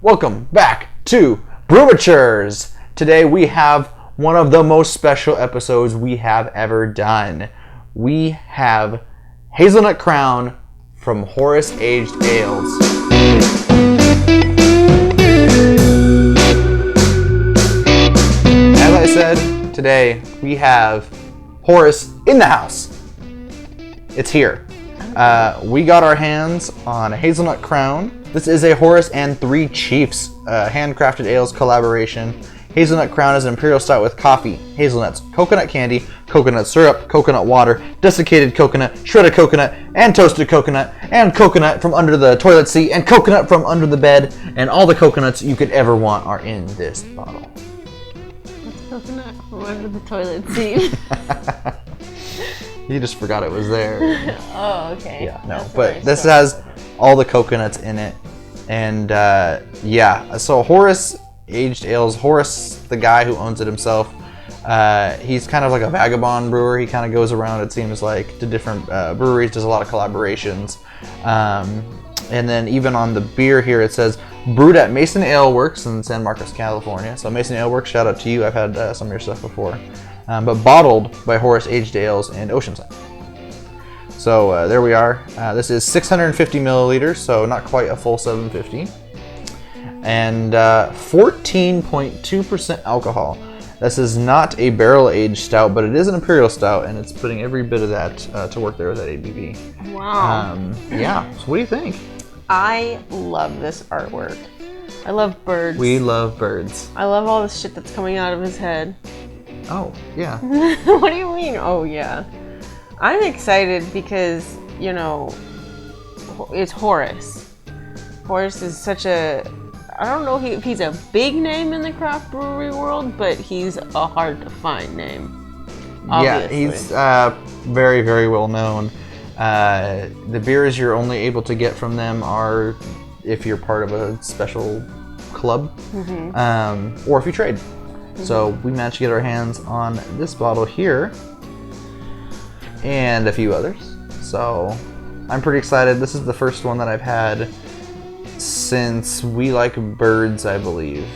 Welcome back to Brewmatures. Today we have one of the most special episodes we have ever done. We have Hazelnut Crown from Horus Aged Ales. As I said, today we have Horus in the house. It's here. We got our hands on Hazelnut Crown. This is a Horus and Three Chiefs handcrafted ales collaboration. Hazelnut Crown is an Imperial Stout with coffee, hazelnuts, coconut candy, coconut syrup, coconut water, desiccated coconut, shredded coconut, and toasted coconut, and coconut from under the toilet seat, and coconut from under the bed, and all the coconuts you could ever want are in this bottle. What's coconut from under the toilet seat? You just forgot it was there. Oh, okay. Yeah, no, but this has all the coconuts in it, and yeah. So Horus Aged Ales. Horus, the guy who owns it himself, he's kind of like a vagabond brewer. He kind of goes around, it seems like, to different breweries. Does a lot of collaborations, and then even on the beer here it says brewed at Mason Ale Works in San Marcos, California. So Mason Ale Works, shout out to you. I've had some of your stuff before. But bottled by Horus Aged Ales in Oceanside. So there we are. This is 650 milliliters, so not quite a full 750. And 14.2% alcohol. This is not a barrel-aged stout, but it is an Imperial Stout, and it's putting every bit of that to work there with that ABV. Wow. Yeah, so what do you think? I love this artwork. I love birds. We love birds. I love all the shit that's coming out of his head. Oh, yeah. What do you mean? Oh, yeah. I'm excited because, you know, it's Horus. Horus is such a... I don't know if he's a big name in the craft brewery world, but he's a hard-to-find name. Obviously. Yeah, he's very, very well known. The beers you're only able to get from them are if you're part of a special club, or if you trade. So we managed to get our hands on this bottle here and a few others. So I'm pretty excited. This is the first one that I've had since We Like Birds, I believe,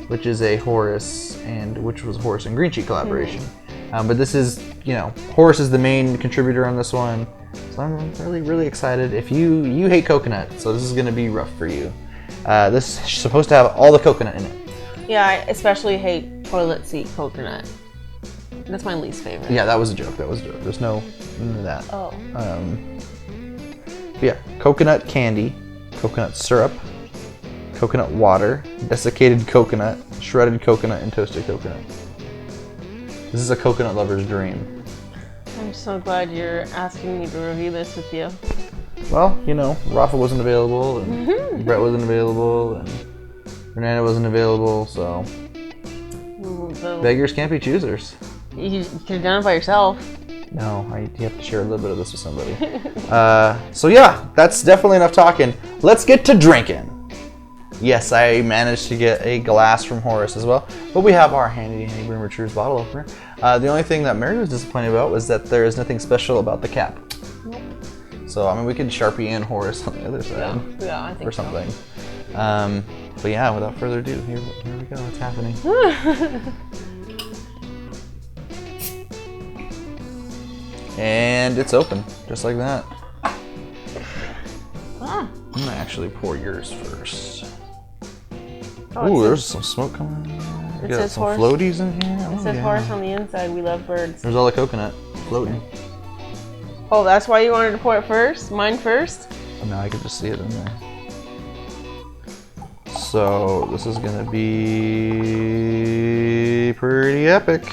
which is a Horus and Horus and Green Sheet collaboration. But this is, you know, Horus is the main contributor on this one. So I'm really, really excited. If you hate coconut, so this is going to be rough for you. This is supposed to have all the coconut in it. Yeah, I especially hate toilet seat coconut. That's my least favorite. Yeah, that was a joke. There's none of that. Oh. But yeah, coconut candy, coconut syrup, coconut water, desiccated coconut, shredded coconut, and toasted coconut. This is a coconut lover's dream. I'm so glad you're asking me to review this with you. Well, you know, Rafa wasn't available, and Brett wasn't available, and Fernanda wasn't available, so beggars can't be choosers. You could have done it by yourself. No, you have to share a little bit of this with somebody. So yeah, that's definitely enough talking. Let's get to drinking. Yes, I managed to get a glass from Horus as well, but we have our handy Brewmatures bottle opener. The only thing that Mary was disappointed about was that there is nothing special about the cap. Nope. So I mean, we could Sharpie in Horus on the other side, yeah, I think or something. So. But yeah, without further ado, here we go. It's happening. And it's open, just like that. I'm gonna actually pour yours first. Ooh, there's some smoke coming in here. It Got says some Horus. floaties in here. It says Horus on the inside. We love birds. There's all the coconut floating. Oh, that's why you wanted to pour it first? Mine first? Oh, now I can just see it in there. So this is gonna be pretty epic.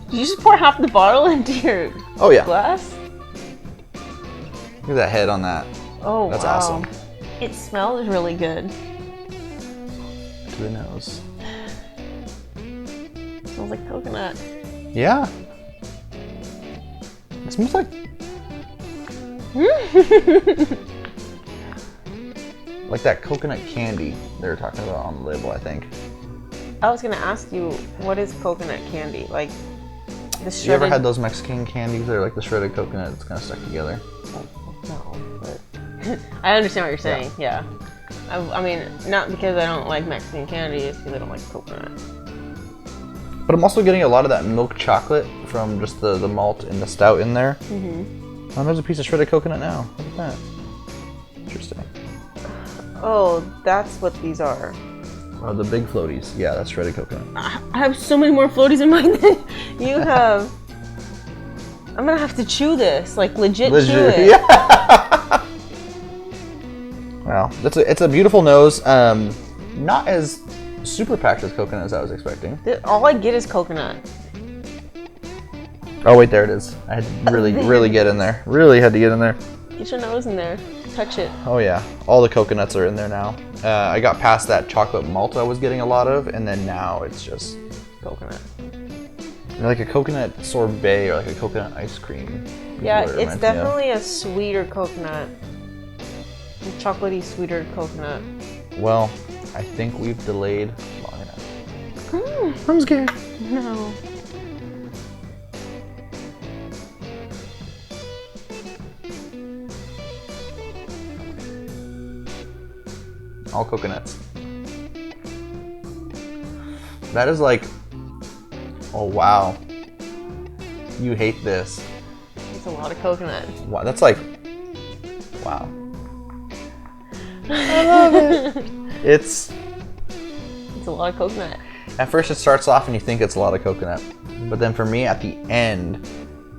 Did you just pour half the bottle into your glass? Look at that head on that. Oh, that's wow. awesome. It smells really good. To the nose. It smells like coconut. Yeah. It smells like... like that coconut candy they were talking about on the label, I think. I was gonna ask you, what is coconut candy? Like the shredded... You ever had those Mexican candies that are like the shredded coconut that's kind of stuck together? No, but I understand what you're saying. Yeah. I mean, not because I don't like Mexican candy, it's because I don't like coconut. But I'm also getting a lot of that milk chocolate from just the malt and the stout in there. Mm-hmm. Oh, there's a piece of shredded coconut now. Look at that. Interesting. Oh, that's what these are. Oh, the big floaties. Yeah, that's shredded coconut. I have so many more floaties in mine than you have. I'm gonna have to chew this, like legit chew it. Yeah. Wow, it's a beautiful nose. Not as super packed as coconut as I was expecting. All I get is coconut. Oh wait, there it is. I had to really get in there. Really had to get in there. Get your nose in there. Touch it. Oh yeah, all the coconuts are in there now. I got past that chocolate malt I was getting a lot of, and then now it's just Coconut. like a coconut sorbet or like a coconut ice cream. Yeah, it's definitely a sweeter coconut. A chocolatey, sweeter coconut. Well, I think we've delayed long enough. I'm scared. No. All coconuts. That is like, oh wow. You hate this. It's a lot of coconut. Wow, that's like, wow. I love it. It's a lot of coconut. At first it starts off and you think it's a lot of coconut. But then for me, at the end,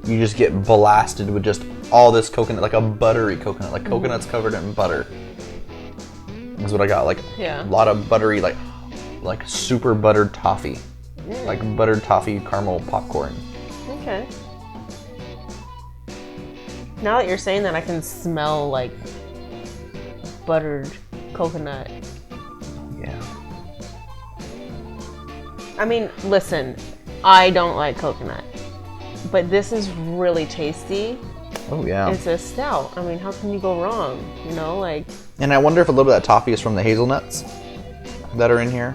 you just get blasted with just all this coconut, like a buttery coconut, like coconuts covered in butter. That's what I got, like a lot of buttery, like super buttered toffee. Like buttered toffee caramel popcorn. Okay. Now that you're saying that, I can smell like buttered coconut. Yeah. I mean, listen, I don't like coconut, but this is really tasty. Oh yeah. It's a stout. I mean, how can you go wrong? You know, like. And I wonder if a little bit of that toffee is from the hazelnuts that are in here.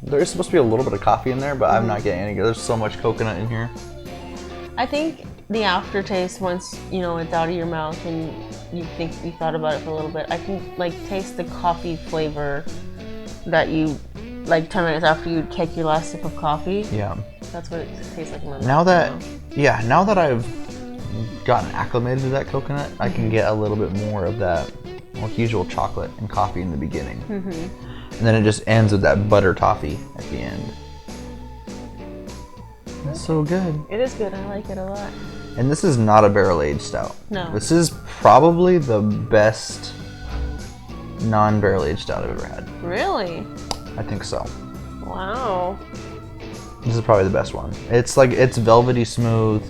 There's supposed to be a little bit of coffee in there, but I'm not getting any. There's so much coconut in here. I think the aftertaste, once you know it's out of your mouth and you think you thought about it for a little bit, I can like taste the coffee flavor that you like 10 minutes after you take your last sip of coffee. Yeah. That's what it tastes like in my mouth. Now that I've gotten acclimated to that coconut, I can get a little bit more of that like usual chocolate and coffee in the beginning. And then it just ends with that butter toffee at the end. That's so good. It is good. I like it a lot. And this is not a barrel-aged stout. No. This is probably the best non-barrel-aged stout I've ever had. Really? I think so. Wow. This is probably the best one. It's like, it's velvety smooth.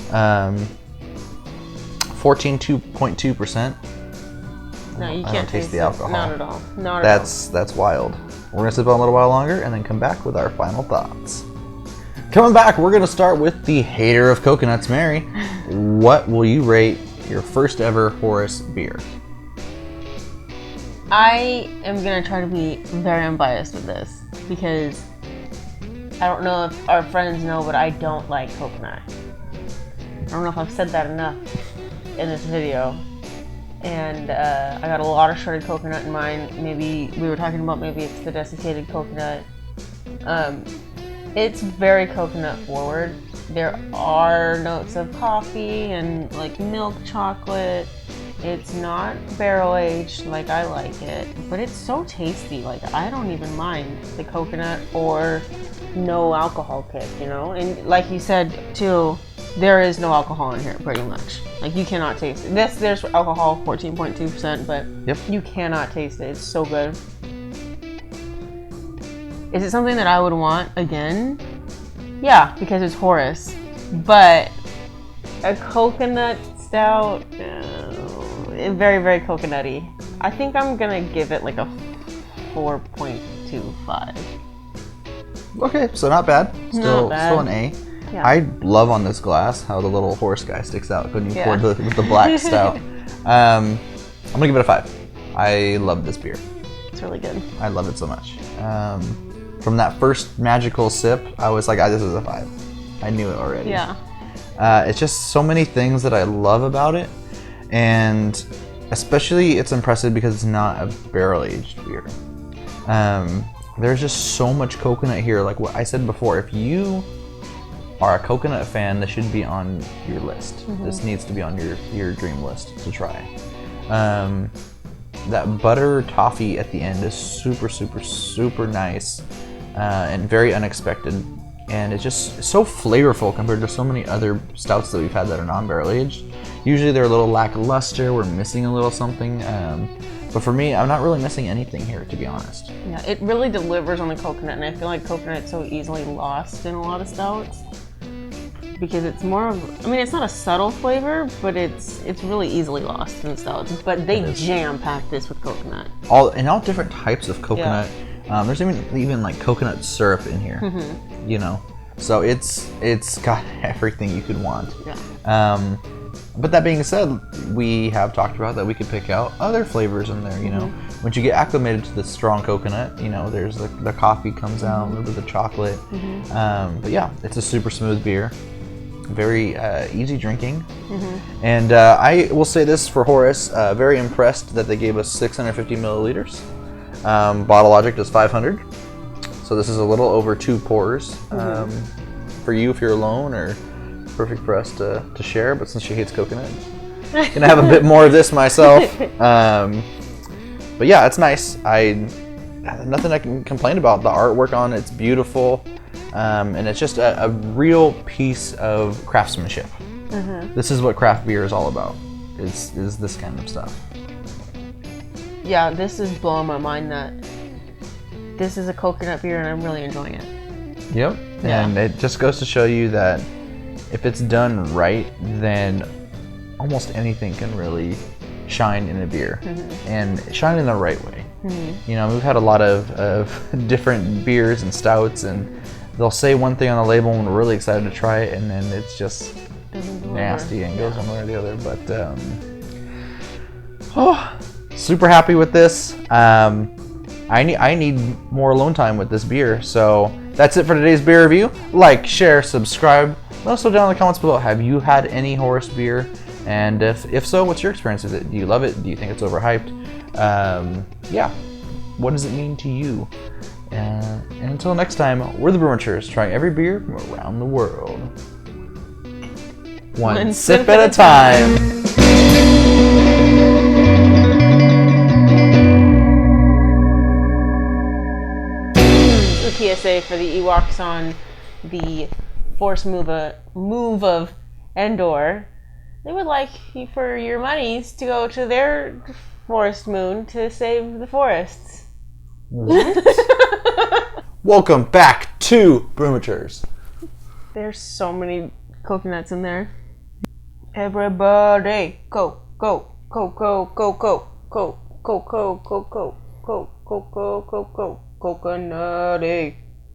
14.2%. No, you I can't don't taste the alcohol. Not at all. Not at all. That's wild. We're gonna sip on a little while longer and then come back with our final thoughts. Coming back, we're gonna start with the hater of coconuts, Mary. What will you rate your first ever Horus beer? I am gonna try to be very unbiased with this because I don't know if our friends know, but I don't like coconut. I don't know if I've said that enough in this video. And I got a lot of shredded coconut in mine. Maybe we were talking about maybe it's the desiccated coconut. It's very coconut forward. There are notes of coffee and like milk chocolate. It's not barrel aged like I like it, but it's so tasty. Like I don't even mind the coconut or no alcohol kick, you know? And like you said too, there is no alcohol in here pretty much. Like you cannot taste it. There's alcohol, 14.2%, but you cannot taste it. It's so good. Is it something that I would want again? Yeah, because it's Horus. But a coconut stout, very, very coconutty. I think I'm gonna give it like a 4.25. Okay, so not bad. Still an A. Yeah. I love on this glass how the little horse guy sticks out when you pour with the black stout. I'm gonna give it a 5. I love this beer. It's really good. I love it so much. From that first magical sip, I was like, this is a 5. I knew it already. Yeah. It's just so many things that I love about it. And especially it's impressive because it's not a barrel-aged beer. There's just so much coconut here. Like what I said before, if you are a coconut fan, this should be on your list. This needs to be on your dream list to try. That butter toffee at the end is super nice and very unexpected, and it's just so flavorful compared to so many other stouts that we've had that are non-barrel aged. Usually they're a little lackluster, we're missing a little something, but for me, I'm not really missing anything here, to be honest. Yeah, it really delivers on the coconut, and I feel like coconut's so easily lost in a lot of stouts because it's more of, I mean, it's not a subtle flavor, but it's really easily lost in stouts. But they jam-pack this with coconut. All different types of coconut. Yeah. There's even like coconut syrup in here. You know, so it's got everything you could want. Yeah. But that being said, we have talked about that we could pick out other flavors in there. You know, once you get acclimated to the strong coconut, you know, there's the coffee comes out, a little bit of the chocolate. But yeah, it's a super smooth beer. Very easy drinking. And I will say this for Horus, very impressed that they gave us 650 milliliters. Bottle Logic does 500. So this is a little over 2 pours. For you if you're alone, or perfect for us to share, but since she hates coconut, I'm gonna have a bit more of this myself. But yeah, it's nice. Nothing I can complain about. The artwork on it's beautiful. And it's just a real piece of craftsmanship. This is what craft beer is all about, is this kind of stuff. Yeah, this is blowing my mind that this is a coconut beer and I'm really enjoying it. Yep. Yeah. And it just goes to show you that if it's done right, then almost anything can really shine in a beer, and shine in the right way. You know, we've had a lot of different beers and stouts, and they'll say one thing on the label and we're really excited to try it, and then it's just nasty and goes one way or the other. But super happy with this. I need more alone time with this beer. So that's it for today's beer review. Like, share, subscribe. Let us know down in the comments below. Have you had any Horus beer? And if so, what's your experience with it? Do you love it? Do you think it's overhyped? Yeah. What does it mean to you? And until next time, we're the Brewmachers, trying every beer from around the world. One sip at a time. The PSA for the Ewoks on the Force move of Endor. They would like for your monies to go to their forest moon to save the forests. What? Welcome back to Brewmachers. There's so many coconuts in there. Everybody, go, go, go, go, go, go, go, go, go, go, go, go, go, go, go, go, coconut.